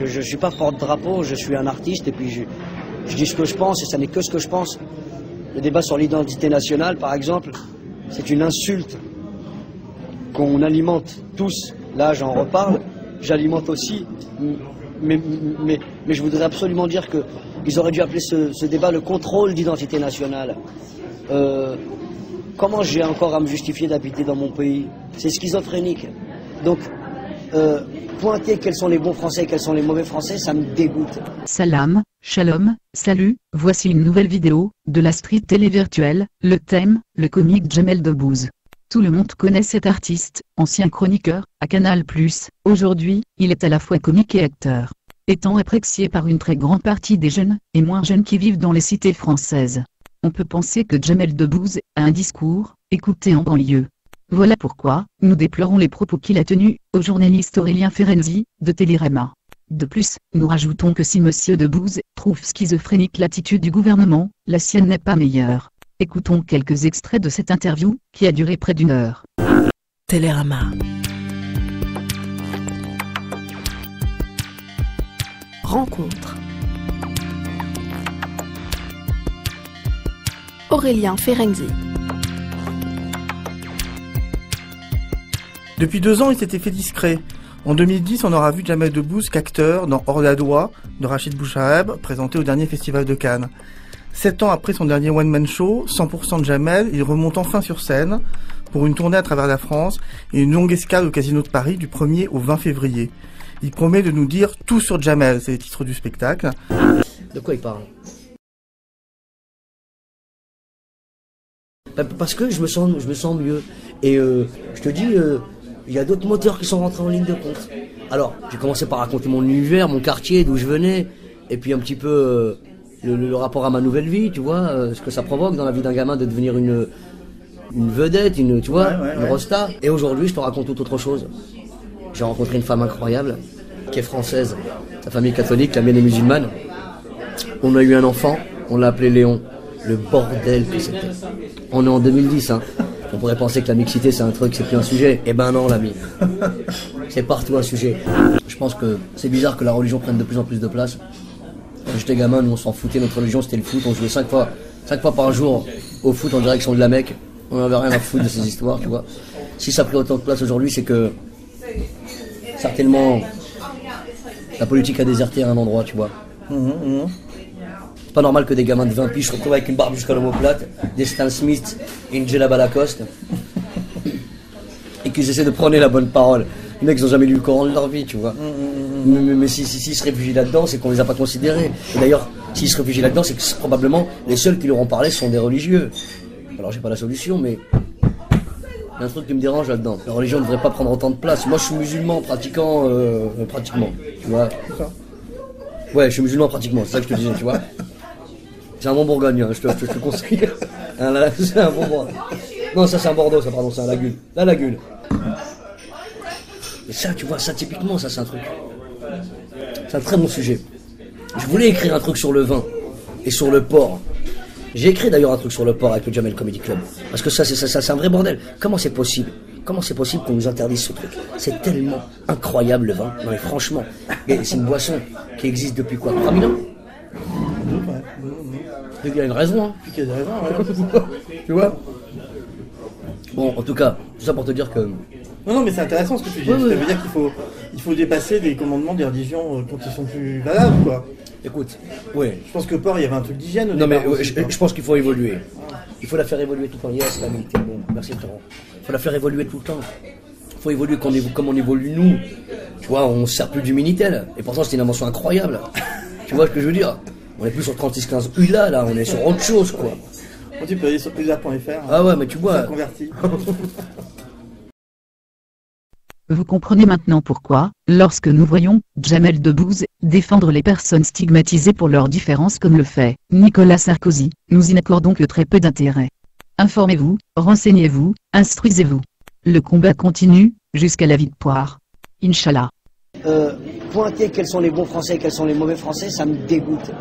Je ne suis pas porte-drapeau, je suis un artiste et puis je dis ce que je pense et ça n'est que ce que je pense. Le débat sur l'identité nationale, par exemple, c'est une insulte qu'on alimente tous. Là, j'en reparle, j'alimente aussi, mais je voudrais absolument dire qu'ils auraient dû appeler ce débat le contrôle d'identité nationale. Comment j'ai encore à me justifier d'habiter dans mon pays? C'est schizophrénique. Donc, pointer quels sont les bons Français et quels sont les mauvais Français, ça me dégoûte. Salam, shalom, salut, voici une nouvelle vidéo de la street télé virtuelle, le thème, le comique Jamel Debbouze. Tout le monde connaît cet artiste, ancien chroniqueur, à Canal+. Aujourd'hui, il est à la fois comique et acteur. Étant apprécié par une très grande partie des jeunes, et moins jeunes qui vivent dans les cités françaises. On peut penser que Jamel Debbouze a un discours, écouté en banlieue. Voilà pourquoi, nous déplorons les propos qu'il a tenus, au journaliste Aurélien Ferenzi, de Télérama. De plus, nous rajoutons que si Monsieur Debbouze trouve schizophrénique l'attitude du gouvernement, la sienne n'est pas meilleure. Écoutons quelques extraits de cette interview, qui a duré près d'1 heure. Télérama. Rencontre. Aurélien Ferenzi. Depuis 2 ans, il s'était fait discret. En 2010, on aura vu Jamel Debbouze qu'acteur dans Hors la loi de Rachid Bouchareb, présenté au dernier festival de Cannes. 7 ans après son dernier one-man show, 100% de Jamel, il remonte enfin sur scène pour une tournée à travers la France et une longue escale au Casino de Paris du 1er au 20 février. Il promet de nous dire tout sur Jamel, c'est le titre du spectacle. De quoi il parle? Parce que je me sens mieux. Et je te dis, il y a d'autres moteurs qui sont rentrés en ligne de compte. Alors, j'ai commencé par raconter mon univers, mon quartier, d'où je venais, et puis un petit peu le rapport à ma nouvelle vie, tu vois, ce que ça provoque dans la vie d'un gamin de devenir une vedette, une rosta. Et aujourd'hui, je te raconte tout autre chose. J'ai rencontré une femme incroyable, qui est française. Sa famille est catholique, la mienne est musulmane. On a eu un enfant, on l'a appelé Léon. Le bordel que c'était. On est en 2010, hein. On pourrait penser que la mixité c'est un truc, c'est plus un sujet. Eh ben non, l'ami. C'est partout un sujet. Je pense que c'est bizarre que la religion prenne de plus en plus de place. Quand j'étais gamin, nous on s'en foutait, notre religion c'était le foot. On jouait 5 fois par jour au foot en direction de la Mecque. On n'avait rien à foutre de ces histoires, tu vois. Si ça a pris autant de place aujourd'hui, c'est que certainement la politique a déserté à un endroit, tu vois. C'est pas normal que des gamins de 20 piges se retrouvent avec une barbe jusqu'à l'omoplate, des Stan Smith et une djellaba Lacoste, et qu'ils essaient de prôner la bonne parole. Les mecs ils n'ont jamais lu le Coran de leur vie, tu vois. Mais s'ils se réfugient là-dedans, c'est qu'on les a pas considérés. Et d'ailleurs, s'ils se réfugient là-dedans, c'est que probablement les seuls qui leur ont parlé sont des religieux. Alors j'ai pas la solution, mais il y a un truc qui me dérange là-dedans. La religion ne devrait pas prendre autant de place. Moi je suis musulman pratiquement, tu vois. Ouais, je suis musulman pratiquement, c'est ça que je te disais, tu vois. C'est un bon Bourgogne, hein, je te conseille. C'est un bon Bourgogne. Non, ça c'est un Bordeaux, ça, pardon, c'est un Lagune. La Lagune. Et ça, tu vois, ça typiquement, ça c'est un truc. C'est un très bon sujet. Je voulais écrire un truc sur le vin et sur le porc. J'ai écrit d'ailleurs un truc sur le porc avec le Jamel Comedy Club. Parce que ça, c'est un vrai bordel. Comment c'est possible qu'on nous interdise ce truc? C'est tellement incroyable le vin. Non mais franchement, c'est une boisson qui existe depuis quoi, 3000 ans? Il y a une raison, hein. Il y a une raison, ouais. Tu vois. Bon, en tout cas, tout ça pour te dire que... Non, mais c'est intéressant ce que tu dis. Ça veut dire qu'il faut dépasser des commandements des religions quand ils sont plus valables, quoi. Écoute, ouais. Je pense que porc, il y avait un truc d'hygiène au Non, départ. mais je pense qu'il faut évoluer. Il faut la faire évoluer tout le temps. Yes, l'ami, t'es bon. Merci, frérot. Il faut la faire évoluer tout le temps. Il faut évoluer comme on évolue nous. Tu vois, on se sert plus du Minitel. Et pourtant, c'était une invention incroyable. Tu vois ce que je veux dire? On est plus sur 3615 ULA, là. On est sur autre chose, quoi. Tu peux aller sur usa.fr. Ah ouais, mais tu vois. Ça convertit. Vous comprenez maintenant pourquoi, lorsque nous voyons Jamel Debbouze défendre les personnes stigmatisées pour leurs différences comme le fait Nicolas Sarkozy, nous y n'accordons que très peu d'intérêt. Informez-vous, renseignez-vous, instruisez-vous. Le combat continue, jusqu'à la victoire. Inch'Allah. Pointer quels sont les bons Français et quels sont les mauvais Français, ça me dégoûte.